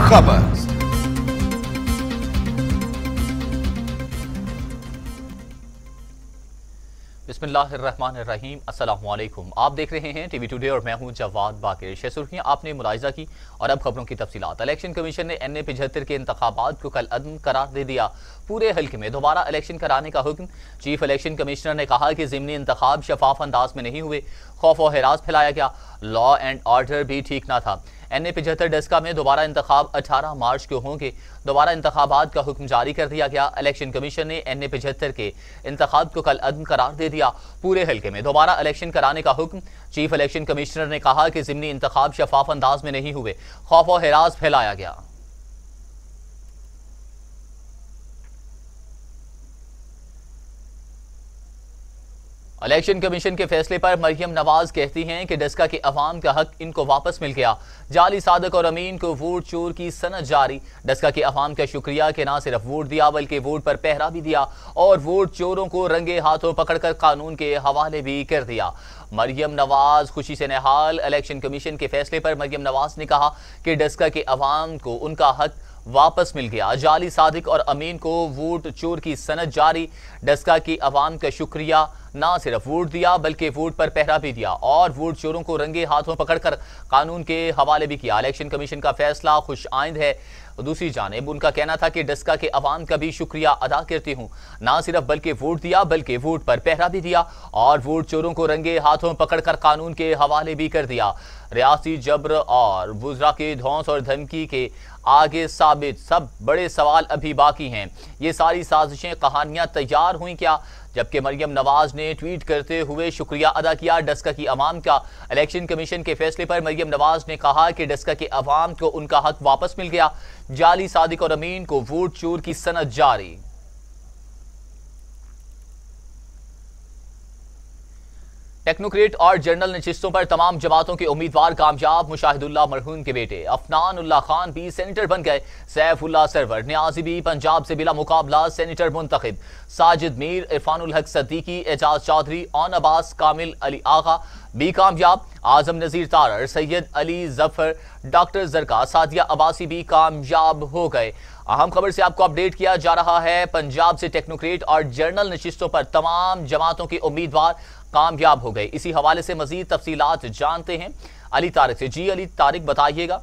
खबर। बिस्मिल्लाहिर्रहमानिर्रहीम, अस्सलामुअलैकुम। आप देख रहे हैं टीवी टुडे और मैं हूं जवाद बाकिर। सुर्खियां आपने मुलाहिजा की और अब खबरों की तफसीलात। इलेक्शन कमीशन ने NA 75 के इंतखाबात को कल अदम करार दे दिया। पूरे हल्के में दोबारा इलेक्शन कराने का हुक्म। चीफ इलेक्शन कमिश्नर ने कहा कि ज़िमनी इंतखाब शफाफ अंदाज में नहीं हुए, खौफ और हिरास फैलाया गया, लॉ एंड ऑर्डर भी ठीक ना था। NA 75 डेस्का में दोबारा इंतखाब 18 मार्च को होंगे। दोबारा इंतखाबात का हुक्म जारी कर दिया गया। इलेक्शन कमीशन ने NA 75 के इंतखाब को कल अदम करार दे दिया। पूरे हल्के में दोबारा इलेक्शन कराने का हुक्म। चीफ इलेक्शन कमिश्नर ने कहा कि ज़िमनी इंतखाब शफाफ अंदाज में नहीं हुए, खौफ और हिरास फैलाया गया। इलेक्शन कमीशन के फैसले पर मरियम नवाज कहती हैं कि डेस्का के अवाम का हक इनको वापस मिल गया। जाली सादक और अमीन को वोट चोर की सनद जारी। डेस्का के अवाम का शुक्रिया कि ना सिर्फ वोट दिया बल्कि वोट पर पहरा भी दिया और वोट चोरों को रंगे हाथों पकड़कर कानून के हवाले भी कर दिया। मरियम नवाज खुशी से निहाल। इलेक्शन कमीशन के फैसले पर मरियम नवाज ने कहा कि डेस्का के अवाम को उनका हक वापस मिल गया। जाली सादिक और अमीन को वोट चोर की सनद जारी। डेस्का की अवाम का शुक्रिया, ना सिर्फ वोट दिया बल्कि वोट पर पहरा भी दिया और वोट चोरों को रंगे हाथों पकड़कर कानून के हवाले भी किया। इलेक्शन कमीशन का फैसला खुश आइंद है। दूसरी जानिब उनका कहना था कि डेस्का के अवाम का भी शुक्रिया अदा करती हूँ, ना सिर्फ बल्कि वोट दिया बल्कि वोट पर पहरा भी दिया और वोट चोरों को रंगे हाथों पकड़कर कानून के हवाले भी कर दिया। रियासी जबर और वुज़रा के धौंस और धमकी के आगे साबित सब बड़े सवाल अभी बाकी हैं। ये सारी साजिशें, कहानियां तैयार हुई क्या? जबकि मरियम नवाज ने ट्वीट करते हुए शुक्रिया अदा किया डेस्का की अवाम का। इलेक्शन कमीशन के फैसले पर मरियम नवाज ने कहा कि डेस्का के अवाम को उनका हक वापस मिल गया। जाली सादिक और अमीन को वोट चोर की सनद जारी। टेक्नोक्रेट और जनरल नशिस्तों पर तमाम जमातों के उम्मीदवार कामयाब। मुशाहिदुल्लाह मरहूम के बेटे अफनानुल्लाह खान भी सेनेटर बन गए। सैफुल्लाह सरवर न्याजी भी पंजाब से बिला मुकाबला सेनेटर मुंतखब। साजिद मीर, इरफानुल हक सद्दीकी, एजाज चौधरी, ओन अब्बास, कामिल अली आगा भी कामयाब। आजम नजीर तारर, सैयद अली जफर, डॉक्टर जरका, सादिया अब्बासी भी कामयाब हो गए। अहम खबर से आपको अपडेट किया जा रहा है। पंजाब से टेक्नोक्रेट और जनरल नशिस्तों पर तमाम जमातों के उम्मीदवार कामयाब हो गए। इसी हवाले से मजीद तफसीलात जानते हैं अली तारिक से। जी अली तारिक, बताइएगा।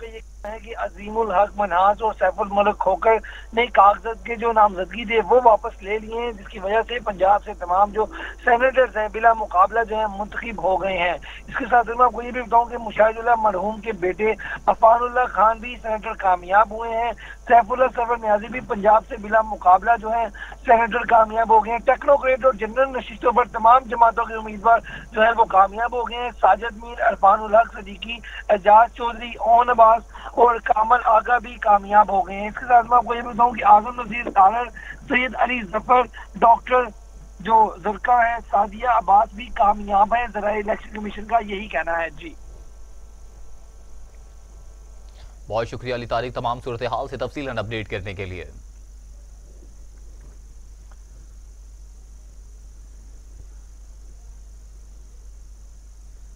ये है कि अजीमुल हक मनहास और सैफुल मलिक खोकर ने कागजात के जो नामजदगी थे वो वापस ले लिए हैं, जिसकी वजह से पंजाब से तमाम जो सेनेटर्स हैं बिला मुकाबला जो है मुंतखब हो गए हैं। इसके साथ मैं आपको ये भी बताऊं कि मुशाहिदुल्लाह मरहूम के बेटे अफानुल्लाह खान भी सेनेटर कामयाब हुए हैं। सैफुल्लाह सरवर न्याजी भी पंजाब से बिला मुकाबला जो है सेनेटर कामयाब हो गए हैं। टेक्नोक्रेट और जनरल नशिस्तों पर तमाम जमातों के उम्मीदवार जो है वो कामयाब हो गए हैं। साजिद मीर, इरफानुल हक सद्दीकी, एजाज चौधरी, ओन अब्बास और कामल आगा भी कामयाब हो गए हैं। इसके साथ मैं आपको ये बताऊं कि आजम नजीर तारर, सैयद अली जफर, डॉक्टर जो जुर्का है, सादिया अब्बास भी कामयाब है। जरा इलेक्शन कमीशन का यही कहना है। जी बहुत शुक्रिया अली तारिक तमाम सूरत हाल से तफसीलन अपडेट करने के लिए।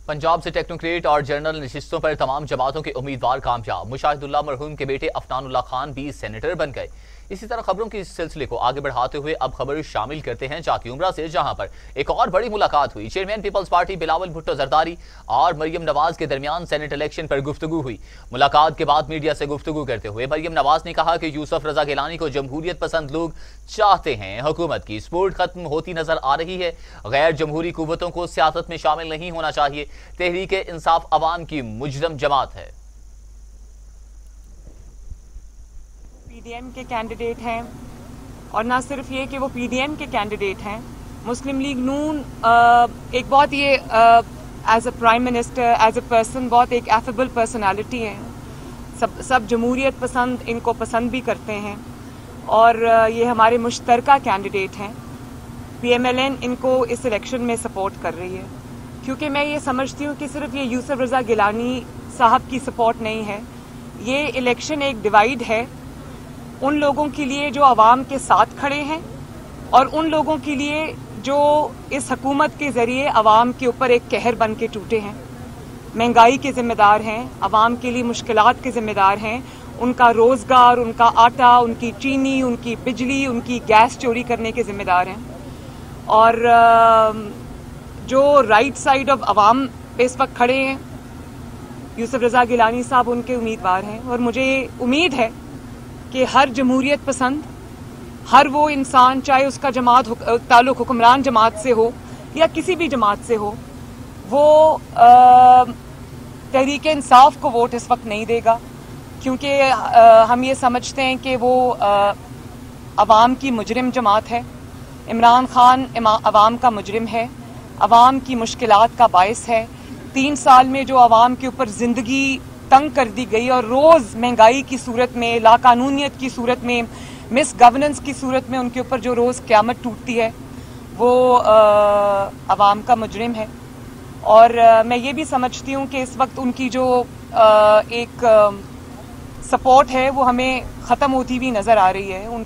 पंजाब से टेक्नोक्रेट और जनरल नशिस्तों पर तमाम जमातों के उम्मीदवार कामयाब। मुशाहिदुल्लाह मरहूम के बेटे अफनानुल्लाह खान भी सेनेटर बन गए। इसी तरह खबरों के इस सिलसिले को आगे बढ़ाते हुए अब खबर शामिल करते हैं जाती उमरा से, जहां पर एक और बड़ी मुलाकात हुई। Chairman Peoples Party Bilawal Bhutto Zardari और मरियम नवाज के दरमियान सेनेट इलेक्शन पर गुफ्तगू हुई। मुलाकात के बाद मीडिया से गुफ्तगू करते हुए मरियम नवाज ने कहा कि यूसुफ रजा गिलानी को जमहूरियत पसंद लोग चाहते हैं। हुकूमत की सपोर्ट खत्म होती नजर आ रही है। गैर जमहूरी कुव्वतों को सियासत में शामिल नहीं होना चाहिए। तहरीक इंसाफ अवाम की मुजरम जमात है। पीडीएम के कैंडिडेट हैं और ना सिर्फ ये कि वो पीडीएम के कैंडिडेट हैं, मुस्लिम लीग नून एक बहुत ये as a prime minister, as a person बहुत एक एफेबल पर्सनालिटी है। सब जमहूरियत पसंद इनको पसंद भी करते हैं और ये हमारे मुश्तरका कैंडिडेट हैं। पीएमएलएन इनको इस इलेक्शन में सपोर्ट कर रही है, क्योंकि मैं ये समझती हूँ कि सिर्फ ये यूसुफ रजा गिलानी साहब की सपोर्ट नहीं है। ये इलेक्शन एक डिवाइड है उन लोगों के लिए जो आवाम के साथ खड़े हैं और उन लोगों के लिए जो इस हुकूमत के ज़रिए आवाम के ऊपर एक कहर बन के टूटे हैं, महंगाई के ज़िम्मेदार हैं, आवाम के लिए मुश्किलात के ज़िम्मेदार हैं, उनका रोज़गार, उनका आटा, उनकी चीनी, उनकी बिजली, उनकी गैस चोरी करने के ज़िम्मेदार हैं। और जो राइट साइड ऑफ आवाम पे इस वक्त खड़े हैं, यूसुफ रज़ा गिलानी साहब उनके उम्मीदवार हैं। और मुझे उम्मीद है कि हर जमहूरियत पसंद, हर वो इंसान, चाहे उसका ताल्लुक हुक्मरान जमात से हो या किसी भी जमात से हो, वो तहरीक इंसाफ को वोट इस वक्त नहीं देगा, क्योंकि हम ये समझते हैं कि वो अवाम की मुजरिम जमात है। इमरान खान अवाम का मुजरिम है, अवाम की मुश्किलात का बायस है। 3 साल में जो अवाम के ऊपर ज़िंदगी तंग कर दी गई और रोज़ महंगाई की सूरत में, लाकानूनियत की सूरत में, मिस गवर्नेंस की सूरत में उनके ऊपर जो रोज़ क़यामत टूटती है, वो अवाम का मुजरिम है। और मैं ये भी समझती हूँ कि इस वक्त उनकी जो एक सपोर्ट है वो हमें ख़त्म होती हुई नज़र आ रही है।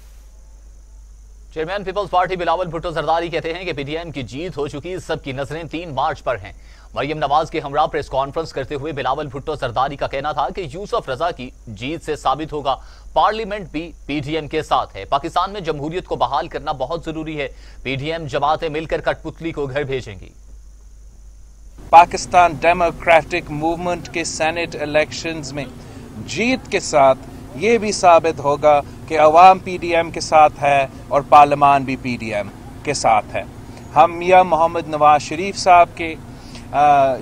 Chairman Peoples Party Bilawal Bhutto Zardari कहते हैं कि पीटीएम की जीत हो चुकी, सबकी नजरें 3 मार्च पर हैं। मरियम नवाज के हमरा प्रेस कॉन्फ्रेंस करते हुए बिलावल भुट्टो जरदारी का कहना था कि यूसुफ रजा की जीत से साबित होगा पार्लियामेंट भी पीडीएम के साथ है। पाकिस्तान में जमहूरियत को बहाल करना बहुत जरूरी है। पीडीएम जमातें मिलकर कठपुतली को घर भेजेंगी। पाकिस्तान डेमोक्रेटिक मूवमेंट के सेनेट इलेक्शंस में जीत के साथ ये भी साबित होगा कि अवाम पीडीएम के साथ है और पार्लियामान भी पीडीएम के साथ है। हम मियां मोहम्मद नवाज शरीफ साहब के,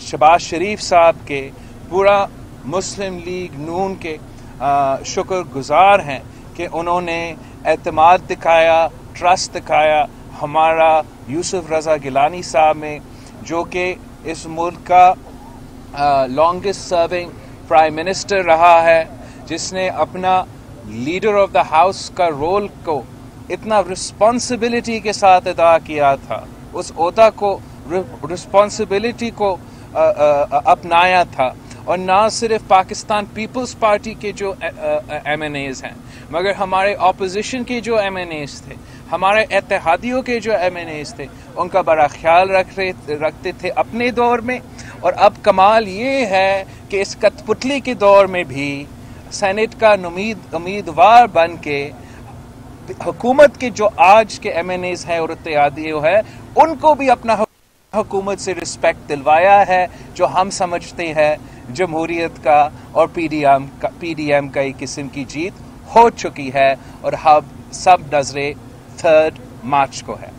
शहबाज शरीफ साहब के, पूरा मुस्लिम लीग नून के शुक्रगुजार हैं कि उन्होंने एतमाद दिखाया, ट्रस्ट दिखाया हमारा यूसुफ रज़ा गिलानी साहब में, जो कि इस मुल्क का लॉन्गेस्ट सर्विंग प्राइम मिनिस्टर रहा है, जिसने अपना लीडर ऑफ द हाउस का रोल को इतना रिस्पॉन्सिबिलिटी के साथ अदा किया था, उस ओहदा को, रिस्पॉन्सिबिलिटी को अपनाया था। और ना सिर्फ पाकिस्तान पीपल्स पार्टी के जो MNAs हैं, मगर हमारे ऑपोजिशन के जो MNAs थे, हमारे इत्तेहादियों के जो MNAs थे, उनका बड़ा ख्याल रखते थे अपने दौर में। और अब कमाल ये है कि इस कठपुतली के दौर में भी सेनेट का उम्मीदवार बन के हुकूमत के जो आज के MNAs हैं और इत्तेहादियों हैं, उनको भी अपना हुकूमत से रिस्पेक्ट दिलवाया है, जो हम समझते हैं जमहूरियत का और पीडीएम का एक किस्म की जीत हो चुकी है। और अब सब नजरें 3 मार्च को है।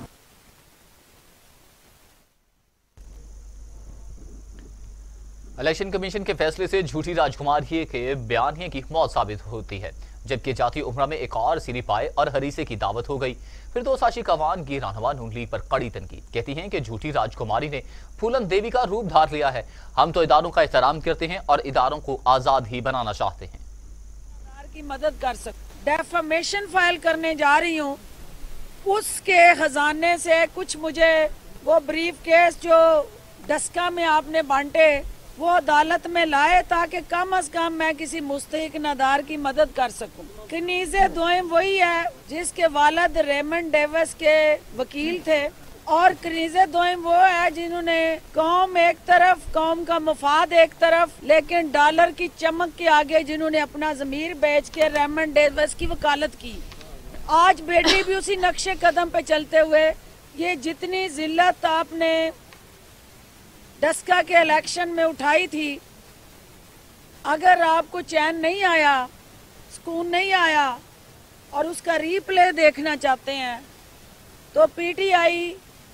इलेक्शन कमीशन के फैसले से झूठी राजकुमारी के बयानिए की मौत साबित होती है, जबकि जाती उम्र में एक और सीरी पाए और हरीसे की दावत हो गई। फिर दो साशी कवान की रहनुमा नून लीग पर कड़ी तनकीद, कहती हैं कि झूठी राजकुमारी ने फूलन देवी का रूप धार लिया है। हम तो इदारों का एहतराम करते हैं और इदारों को आजाद ही बनाना चाहते हैं। की मदद कर सकते, डेफमेशन फाइल करने जा रही हूँ, उसके खजाने से कुछ मुझे वो ब्रीफ केस जो डस्का में आपने बांटे वो अदालत में लाए, ताकि कम से कम मैं किसी मुस्तहिक नादार की मदद कर सकूं। कनीज़े दोएम वही है जिसके वालिद रेमंड डेविस के वकील थे, और कनीज़े दोएम वो है जिन्होंने कौम एक तरफ, कौम का मफाद एक तरफ, लेकिन डॉलर की चमक के आगे जिन्होंने अपना ज़मीर बेच के रेमंड डेविस की वकालत की। आज बेटी भी उसी नक्शे कदम पे चलते हुए, ये जितनी जिल्लत आपने डस्का के इलेक्शन में उठाई थी, अगर आपको चैन नहीं आया, सुकून नहीं आया और उसका रीप्ले देखना चाहते हैं, तो पीटीआई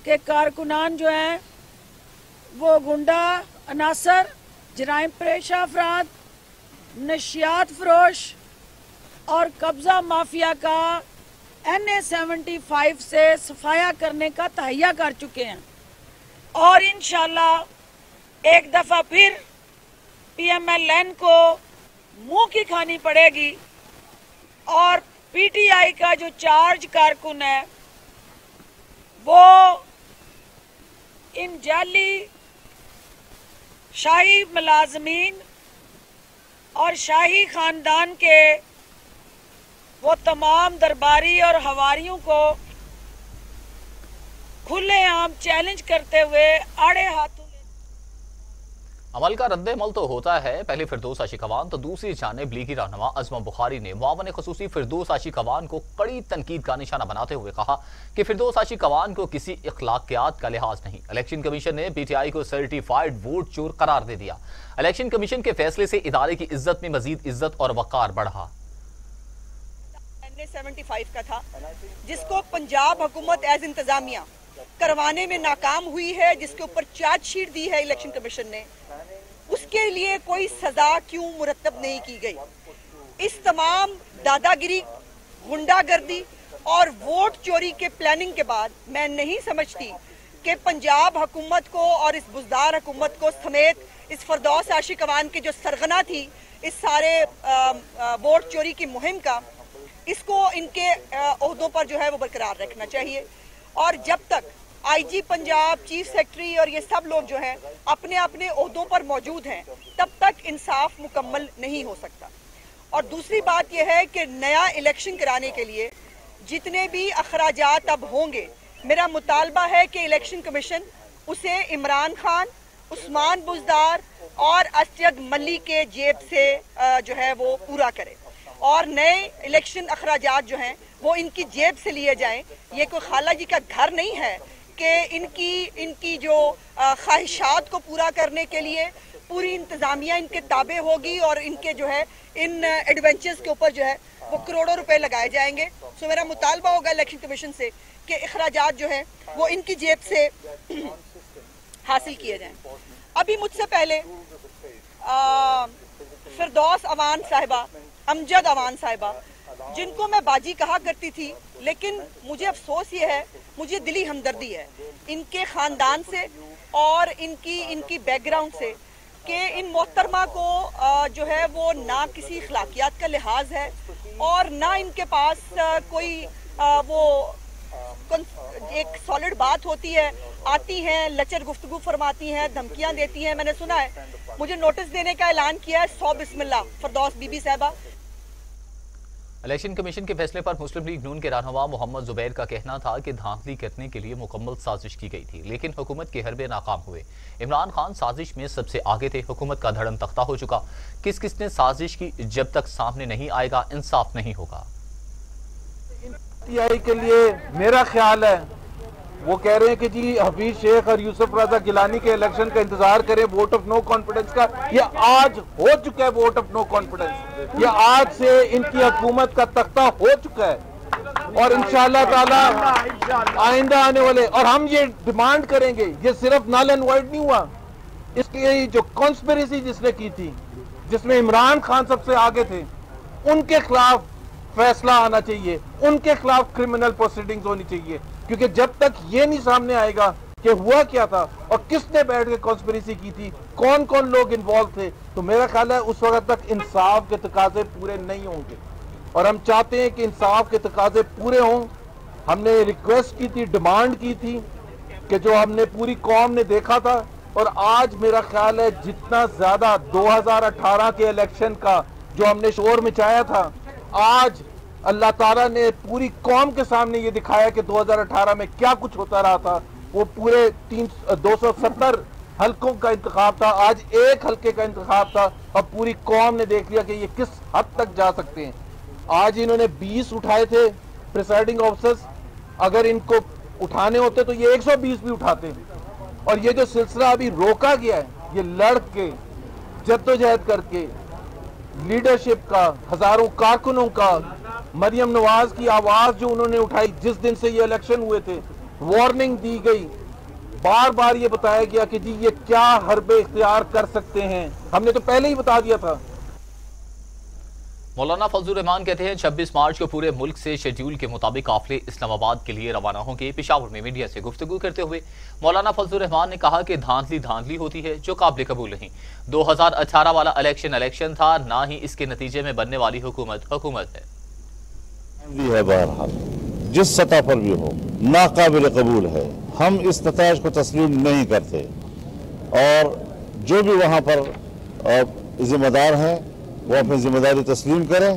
के कारकुनान जो हैं वो गुंडा अनासर, जराइम पेशा अफराद, नशियात फरोश और कब्जा माफिया का NA-75 से सफाया करने का तहैया कर चुके हैं। और इंशाल्लाह एक दफा फिर PMLN को मुंह की खानी पड़ेगी, और पीटीआई का जो चार्ज कारकुन है वो इन जाली शाही मुलाजमीन और शाही खानदान के वो तमाम दरबारी और हवारियों को खुलेआम चैलेंज करते हुए आड़े हाथों अमल का रद्द-ए-अमल तो होता है, पहले फिरदौस आशिक अवान तो दूसरी जानिब लीगी रहनुमा अज़मा बुखारी ने मुआवन ख़ुसूसी फिरदौस आशिक अवान को कड़ी तनकीद का निशाना बनाते हुए कहा कि फिरदौस आशिक अवान को किसी इखलाकियात का लिहाज नहीं। इलेक्शन कमीशन ने PTI को सर्टिफाइड वोट चोर करार दे दिया। इलेक्शन कमीशन के फैसले से इदारे की इज्जत में मजीद इज्जत और वक़ार बढ़ा। 75 का था जिसको पंजाब हुकूमत एज इंतजामिया करवाने में नाकाम हुई है, जिसके ऊपर चार्जशीट दी है इलेक्शन कमीशन ने, उसके लिए कोई सजा क्यों मुरतब नहीं की गई। इस तमाम दादागिरी, गुंडागर्दी और वोट चोरी के प्लानिंग के बाद मैं नहीं समझती कि पंजाब हुकूमत को और इस बुजदार हुकूमत को समेत इस फिरदौस आशिक अवान की जो सरगना थी इस सारे वोट चोरी की मुहिम का, इसको इनके ओहदों पर जो है वो बरकरार रखना चाहिए। और जब तक IG पंजाब, चीफ सेक्रेटरी और ये सब लोग जो हैं अपने अपने ओहदों पर मौजूद हैं, तब तक इंसाफ मुकम्मल नहीं हो सकता। और दूसरी बात यह है कि नया इलेक्शन कराने के लिए जितने भी अखराजात अब होंगे, मेरा मुतालबा है कि इलेक्शन कमीशन उसे इमरान खान, उस्मान बुज़दार और असद मलिक के जेब से जो है वो पूरा करे और नए इलेक्शन अखराजात जो हैं वो इनकी जेब से लिए जाएं। ये कोई खाला जी का घर नहीं है कि इनकी जो ख्वाहिशात को पूरा करने के लिए पूरी इंतज़ामिया इनके ताबे होगी और इनके जो है इन एडवेंचर्स के ऊपर जो है वो करोड़ों रुपए लगाए जाएंगे। सो मेरा मुतालबा होगा इलेक्शन कमीशन से कि अखराजात जो है वो इनकी जेब से हासिल किए जाएं। अभी मुझसे पहले फिरदौस अवान साहिबा, अमजद अवान साहिबा, जिनको मैं बाजी कहा करती थी, लेकिन मुझे अफसोस ये है, मुझे दिली हमदर्दी है इनके ख़ानदान से और इनकी बैकग्राउंड से कि इन मोहतरमा को जो है वो ना किसी इखलाकियात का लिहाज है और ना इनके पास कोई वो एक सॉलिड बात होती है। आती हैं, लचर गुफ्तगू फरमाती हैं, धमकियां देती हैं। मैंने सुना है मुझे नोटिस देने का ऐलान किया है, 100 बिस्मिल्लाह फिरदौस बीबी साहिबा। इलेक्शन कमीशन के फैसले पर मुस्लिम लीग नून के रहनुमा मोहम्मद जुबैर का कहना था कि धांधली करने के लिए मुकम्मल साजिश की गई थी, लेकिन हुकूमत के हरबे नाकाम हुए। इमरान खान साजिश में सबसे आगे थे, हुकूमत का धड़म तख्ता हो चुका। किस किस ने साजिश की, जब तक सामने नहीं आएगा इंसाफ नहीं होगा। PTI के लिए मेरा ख्याल है, वो कह रहे हैं कि जी हफीज शेख और यूसुफ रजा गिलानी के इलेक्शन का इंतजार करें वोट ऑफ नो कॉन्फिडेंस का। ये आज हो चुका है वोट ऑफ नो कॉन्फिडेंस, ये आज से इनकी हुकूमत का तख्ता हो चुका है और इंशाअल्लाह ताला आइंदा आने वाले, और हम ये डिमांड करेंगे, ये सिर्फ नल एंड वॉइड नहीं हुआ, इसकी जो कॉन्स्पिरेसी जिसने की थी, जिसमें इमरान खान सबसे आगे थे, उनके खिलाफ फैसला आना चाहिए, उनके खिलाफ क्रिमिनल प्रोसीडिंग्स होनी चाहिए, क्योंकि जब तक ये नहीं सामने आएगा कि हुआ क्या था और किसने बैठ के कॉन्स्पिरेसी की थी, कौन कौन लोग इन्वॉल्व थे, तो मेरा ख्याल है उस वक्त तक इंसाफ के तकाजे पूरे नहीं होंगे। और हम चाहते हैं कि इंसाफ के तकाजे पूरे हों। हमने रिक्वेस्ट की थी, डिमांड की थी कि जो हमने पूरी कौम ने देखा था, और आज मेरा ख्याल है जितना ज्यादा 2018 के इलेक्शन का जो हमने शोर मचाया था, आज अल्लाह ताला ने पूरी कौम के सामने ये दिखाया कि 2018 में क्या कुछ होता रहा था। वो पूरे 270 हल्कों का इंतखाब था, आज एक हल्के का इंतखाब था, और पूरी कौम ने देख लिया कि ये किस हद तक जा सकते हैं। आज इन्होंने 20 उठाए थे प्रिसाइडिंग ऑफिसर्स, अगर इनको उठाने होते तो ये 120 भी उठाते। और ये जो सिलसिला अभी रोका गया है, ये लड़ के जद्दोजहद करके लीडरशिप का, हजारों कारकुनों का, मरियम नवाज की आवाज जो उन्होंने उठाई, जिस दिन से ये इलेक्शन हुए थे, वार्निंग दी गई, बार बार ये बताया गया कि जी ये क्या हरबे इख्तियार कर सकते हैं, हमने तो पहले ही बता दिया था। मौलाना फजलुर रहमान कहते हैं 26 मार्च को पूरे मुल्क से शेड्यूल के मुताबिक काफिले इस्लामाबाद के लिए रवाना होंगे। पेशावर में मीडिया से गुफ्तगू करते हुए मौलाना फजलुर रहमान ने कहा कि धांधली होती है जो काबिल कबूल नहीं। 2018 वाला इलेक्शन था, ना ही इसके नतीजे में बनने वाली हुकूमत है। बहरहाल जिस सतह पर भी हो नाकाबिल कबूल है, हम इस नताइज को तस्लीम नहीं करते, और जो भी वहाँ पर जिम्मेदार हैं वो अपनी जिम्मेदारी तस्लीम करें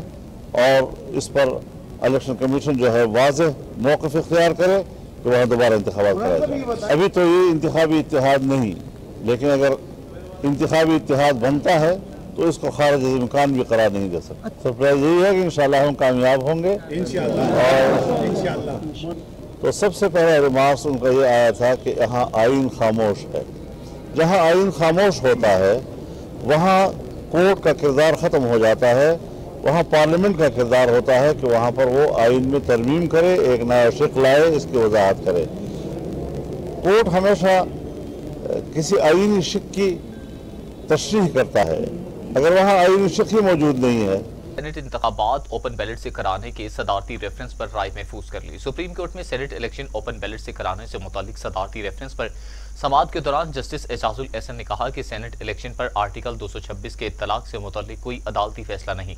और इस पर इलेक्शन कमीशन जो है वाज़ेह मौक़िफ़ इख्तियार करे कि वहाँ दोबारा इंतखाबात कराए जाए। अभी तो ये इंतखाबी इत्तेहाद नहीं, लेकिन अगर इंतखाबी इत्तेहाद बनता है तो इसको खारिज इम्कान भी करार नहीं दे सकते। सरप्राइज यही है कि इंशाल्लाह हम कामयाब होंगे इंशाल्लाह। तो सबसे पहला रिमार्क्स उनका ये आया था कि यहाँ आइन खामोश है। जहाँ आइन खामोश होता है वहाँ कोर्ट का किरदार ख़त्म हो जाता है, वहाँ पार्लियामेंट का किरदार होता है कि वहाँ पर वो आइन में तरमीम करे, एक नया शिक लाए, इसकी वजाहत करे। कोर्ट हमेशा किसी आइनी शिक की तशरीह करता है, अगर वहाँ आइनी शिक ही मौजूद नहीं है। सेनेट इंतखाबात ओपन बैलेट से कराने के सदारती रेफरेंस पर राय महफूज कर ली। सुप्रीम कोर्ट में सेनेट इलेक्शन ओपन बैलेट से कराने से मुतालिक सदारती रेफरेंस पर समाअत के दौरान जस्टिस एजाजुल एहसन ने कहा कि सेनेट इलेक्शन पर आर्टिकल 226 के इत्तलाक से मुतालिक कोई अदालती फैसला नहीं।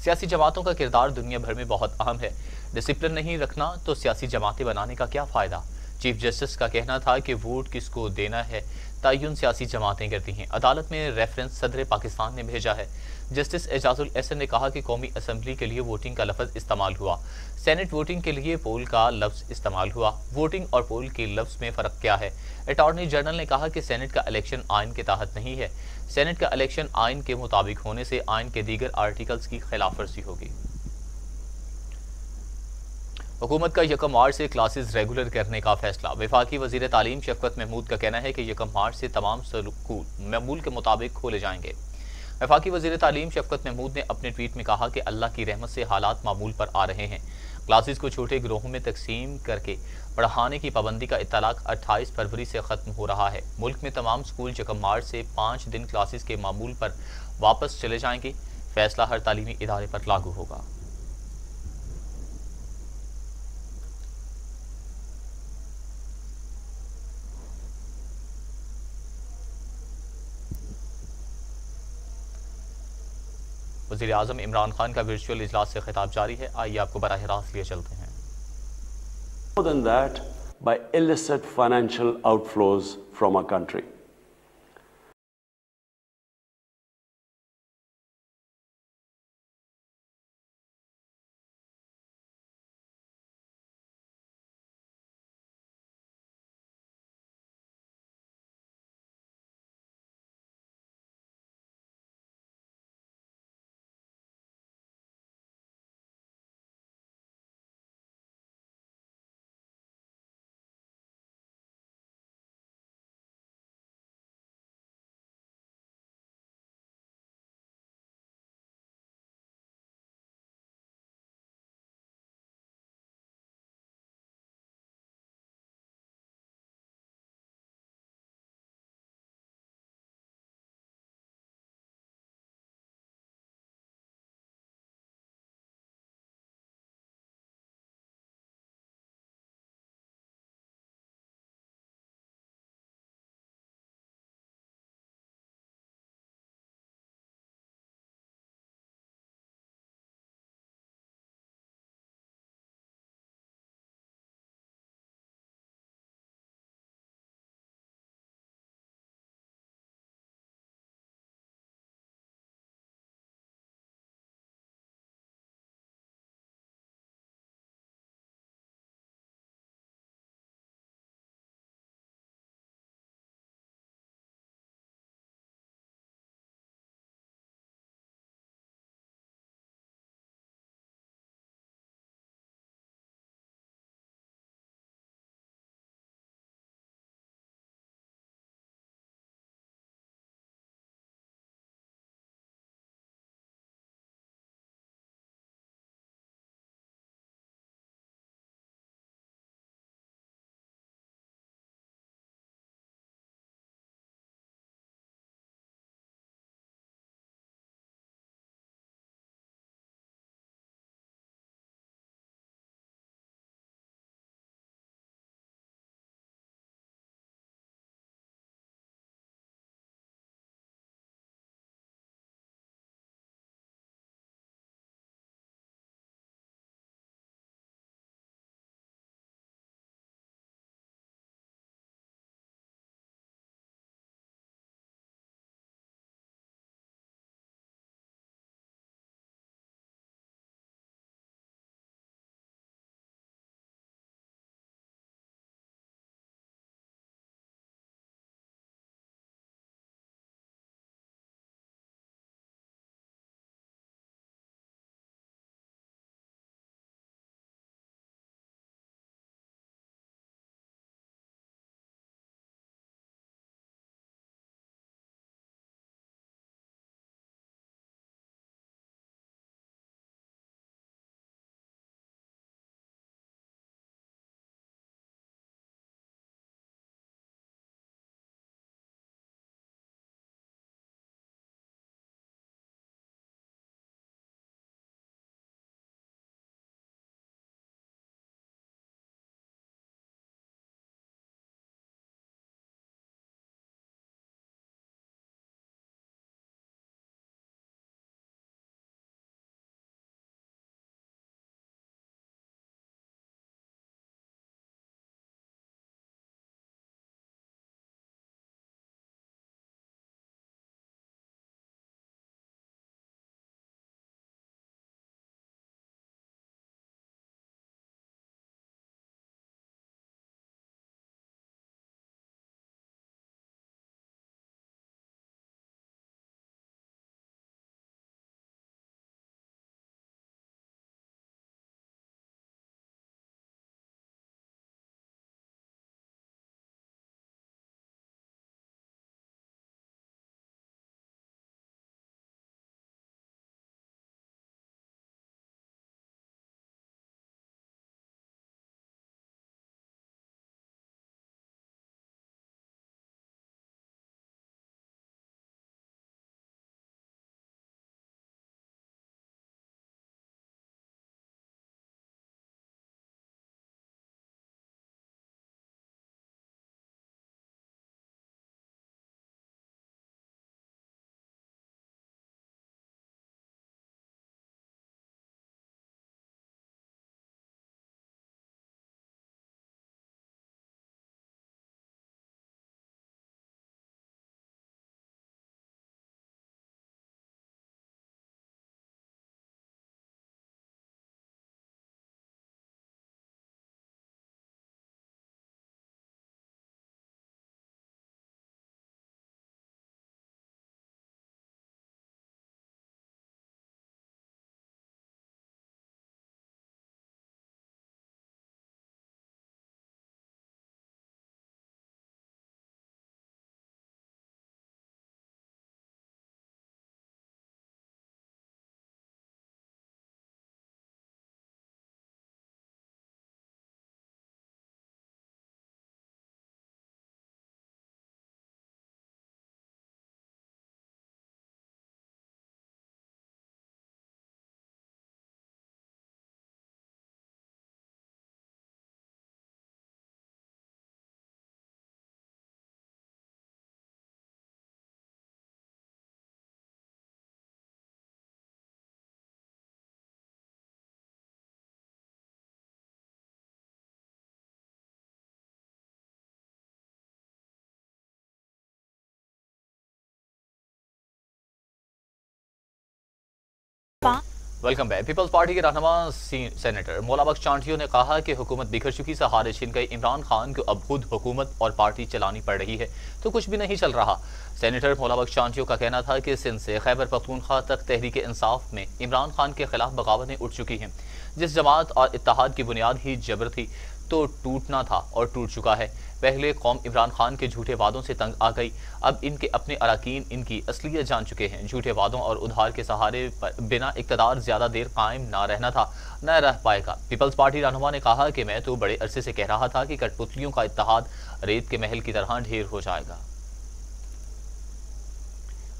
सियासी जमातों का किरदार दुनिया भर में बहुत अहम है, डिसिप्लिन नहीं रखना तो सियासी जमातें बनाने का क्या फ़ायदा। चीफ जस्टिस का कहना था कि वोट किसको देना है तयन सियासी जमातें करती हैं। अदालत में रेफरेंस सदर पाकिस्तान ने भेजा है। जस्टिस एजाजुल एहसन ने कहा कि कौमी असम्बली के लिए वोटिंग का लफ्ज़ इस्तेमाल हुआ, सेनेट वोटिंग के लिए पोल का लफ्ज़ इस्तेमाल हुआ। वोटिंग और पोल के लफ्ज़ में फ़र्क क्या है। अटॉर्नी जनरल ने कहा कि सेनेट का इलेक्शन आइन के तहत नहीं है, सेनेट का इलेक्शन आइन के मुताबिक होने से आइन के दीगर आर्टिकल्स की खिलाफ वर्जी होगी। हुकूमत का 1 मार्च से क्लासेस रेगुलर करने का फैसला। वफाकी वजीर तालीम शफकत महमूद का कहना है कि 1 मार्च से तमाम स्कूल मामूल के मुताबिक खोले जाएंगे। वफाकी वजीर तालीम शफकत महमूद ने अपने ट्वीट में कहा कि अल्लाह की रहमत से हालात मामूल पर आ रहे हैं। क्लासेस को छोटे ग्रोहों में तकसीम करके पढ़ाने की पाबंदी का इत्तलाक 28 फरवरी से ख़त्म हो रहा है। मुल्क में तमाम स्कूल 1 मार्च से 5 दिन क्लासेस के मामूल पर वापस चले जाएंगे। फैसला हर तालीमी इदारे पर लागू होगा। वज़ीर आज़म इमरान खान का वर्चुअल इजलास से खिताब जारी है। आइए आपको बराह रास्त लिए चलते हैं। More than that, by illicit financial outflows from our country. Welcome back. Peoples Party के रहनुमा सेनेटर मौला बख्श चांटियों ने कहा कि हुकूमत बिखर चुकी, सहारे छिन गई, इमरान खान को अब खुद हुकूमत और पार्टी चलानी पड़ रही है तो कुछ भी नहीं चल रहा। सेनेटर मौला बख्श चांटियों का कहना था कि सिंध से खैबर पख्तूनख्वा तक तहरीक इंसाफ में इमरान खान के खिलाफ बगावतें उठ चुकी हैं। जिस जमात और इत्तेहाद की बुनियाद ही जबर थी तो टूटना था और टूट चुका है। पहले कौम इमरान खान के झूठे वादों से तंग आ गई, अब इनके अपने अरकान इनकी असलियत जान चुके हैं। झूठे वादों और उधार के सहारे पर बिना इक़्तिदार ज्यादा देर कायम ना रहना था, न रह पाएगा। पीपल्स पार्टी रहनुमा ने कहा कि मैं तो बड़े अरसे से कह रहा था कि कठपुतलियों का इत्तेहाद रेत के महल की तरह ढेर हो जाएगा।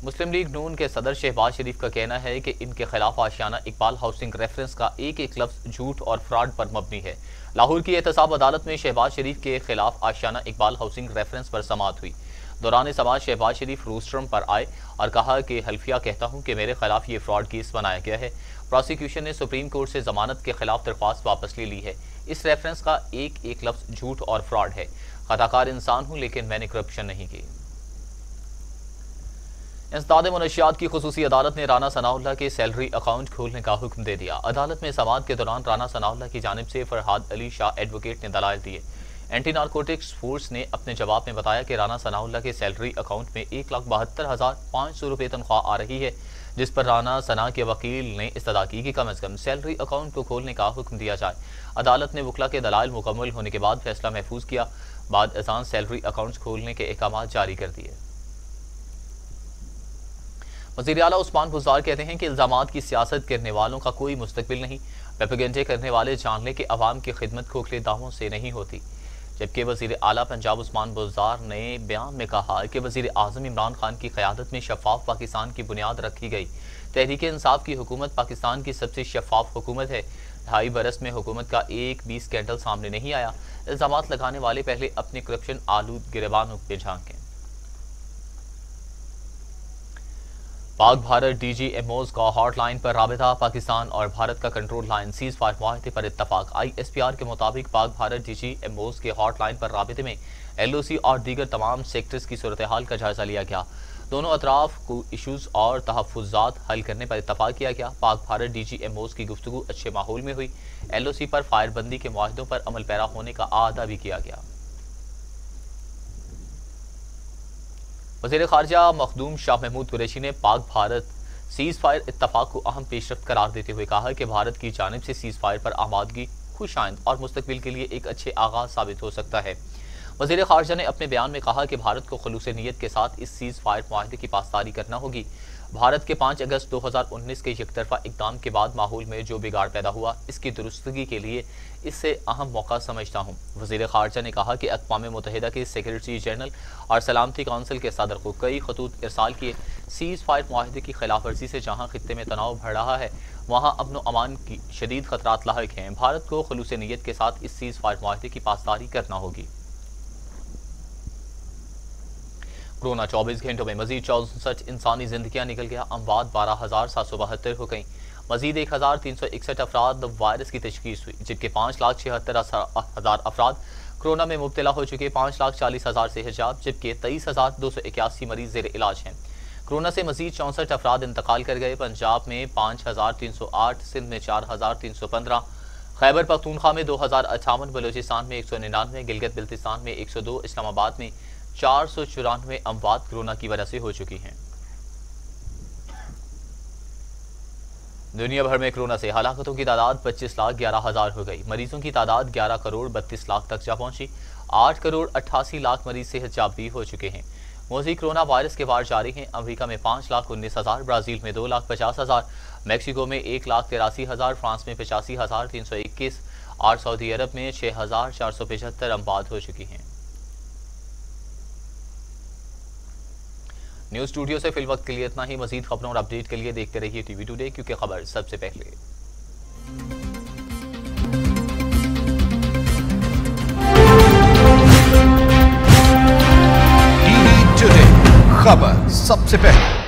मुस्लिम लीग नून के सदर शहबाज शरीफ का कहना है कि इनके खिलाफ आशियाना इकबाल हाउसिंग रेफरेंस का एक एक लफ्ज झूठ और फ्रॉड पर मबनी है। लाहौर की एहतसाब अदालत में शहबाज शरीफ के खिलाफ आशियाना इकबाल हाउसिंग रेफरेंस पर समाअत हुई। दौरान समाअत शहबाज शरीफ रोस्ट्रम पर आए और कहा कि हल्फिया कहता हूं कि मेरे खिलाफ ये फ्रॉड केस बनाया गया है। प्रोसिक्यूशन ने सुप्रीम कोर्ट से जमानत के खिलाफ दरख्वास्त वापस ले ली है। इस रेफरेंस का एक एक लफ्ज झूठ और फ्रॉड है। खताकार इंसान हूं लेकिन मैंने करप्शन नहीं की। इंसदाद मुनशियात की खुसूसी अदालत ने राना सनाउल्लाह के सैलरी अकाउंट खोलने का हुक्म दे दिया। अदालत में समाअत के दौरान राना सनाउल्लाह की जानिब से फरहाद अली शाह एडवोकेट ने दलाइल दिए। एंटी नारकोटिक्स फोर्स ने अपने जवाब में बताया कि राना सनाउल्लाह के सैलरी अकाउंट में 1,72,500 रुपये तनख्वाह आ रही है, जिस पर राना सना के वकील ने इस्तदा की कि कम अज कम सैलरी अकाउंट को खोलने का हुक्म दिया जाए। अदालत ने वकला के दलाइल मुकम्मल होने के बाद फैसला महफूज किया। बाद अजान सैलरी अकाउंट खोलने के अहकाम जारी कर दिए। वज़ीर आला उस्मान बुज़दार कहते हैं कि इल्ज़ामात की सियासत करने वालों का कोई मुस्तकबिल नहीं। प्रोपेगेंडे करने वाले जान लें कि अवाम की खिदमत खोखले दावों से नहीं होती। जबकि वज़ीर आला पंजाब उस्मान बुज़दार ने बयान में कहा कि वज़ीर आज़म इमरान खान की क़यादत में शफ़ाफ पाकिस्तान की बुनियाद रखी गई। तहरीक इंसाफ की हुकूमत पाकिस्तान की सबसे शफ़ाफ हुकूमत है। 2.5 बरस में हुकूमत का एक भी स्कैंडल सामने नहीं आया। इल्ज़ामात लगाने वाले पहले अपने करप्शन आलूद गिरबानों पे झांकें। पाक भारत DGMOs का हॉटलाइन पर राबिता, पाकिस्तान और भारत का कंट्रोल लाइन सीज फायर मुआहदे पर इत्तफाक। ISPR के मुताबिक पाक भारत DGMOs के हॉटलाइन पर राबिते में LOC और दीगर तमाम सेक्टर्स की सूरत हाल का जायजा लिया गया। दोनों अतराफ को इशूज़ और तहफ़्फ़ुज़ात हल करने पर इत्तफाक किया गया। पाक भारत DGMOs की गुफ्तगू अच्छे माहौल में हुई। LOC पर फायरबंदी के मुआहदों पर अमल पैरा होने का आदा भी किया गया। वज़ीर ख़ारजा मखदूम शाह महमूद कुरैशी ने पाक भारत सीज़ फायर इत्तफाक को अहम पेशरफ्त करार देते हुए कहा कि भारत की जानिब से सीज़ फायर पर आमादगी खुशाइंद और मुस्तकबिल के लिए एक अच्छे आगाज़ साबित हो सकता है। वज़ीर ख़ारजा ने अपने बयान में कहा कि भारत को खुलूस नीयत के साथ इस सीज़ फायर मुआहदे की पासदारी करना होगी। भारत के 5 अगस्त 2019 के यकतरफा इक़दाम के बाद माहौल में जो बिगाड़ पैदा हुआ, इसकी दुरुस्तगी के लिए इससे अहम मौका समझता हूँ। वज़ीर ख़ारजा ने कहा कि अक़वाम मुत्तहिदा के सेक्रेटरी जनरल और सलामती काउंसिल के सदर को कई खतूत इरसाल किए। सीज़ फायर मुआहदे की खिलाफ वर्जी से जहाँ खित्ते में तनाव बढ़ रहा है, वहाँ अमन व अमान की शदीद खतरात लाहिक हैं। भारत को खुलूस नीयत के साथ इस सीज़ फायर मुआहदे की पासदारी करना होगी। कोरोना 24 घंटों में मजीद 64 इंसानी जिंदगियां निकल गया। अमवात 12,772 हो गई। मजीद 1,361 अफराद वायरस की तशखीस हुई, जबकि 5,76,000 अफराद कोरोना में मुब्तला हो चुके। 5,40,000 से हिजाब, जबकि 23,281 मरीज ज़ेर इलाज हैं। कोरोना से मजीद 64 अफराद इंतकाल कर गए। पंजाब में 5,308, सिंध में 4,315, खैबर पख्तूनख्वा में 2,058, बलोचिस्तान में 199, गिलगित बिल्तिस्तान में 102, इस्लामाबाद में 494 अमवात कोरोना की वजह से हो चुकी हैं। दुनिया भर में कोरोना से हलाकतों की तादाद 25,11,000 हो गई। मरीजों की तादाद 11 करोड़ 32 लाख तक जा पहुंची। 8 करोड़ 88 लाख मरीज सेहतयाब भी हो चुके हैं। मौजी कोरोना वायरस के वार जारी हैं। अमेरिका में 5,19,000, ब्राजील में 2,50,000, मैक्सिको में 1,83,000, फ्रांस में 85,321 और सऊदी अरब में 6,475 अमवात हो चुकी हैं। न्यूज़ स्टूडियो से फिल वक्त के लिए इतना ही। मजीद खबरों और अपडेट के लिए देखते रहिए TV टुडे, क्योंकि खबर सबसे पहले। TV टुडे, खबर सबसे पहले।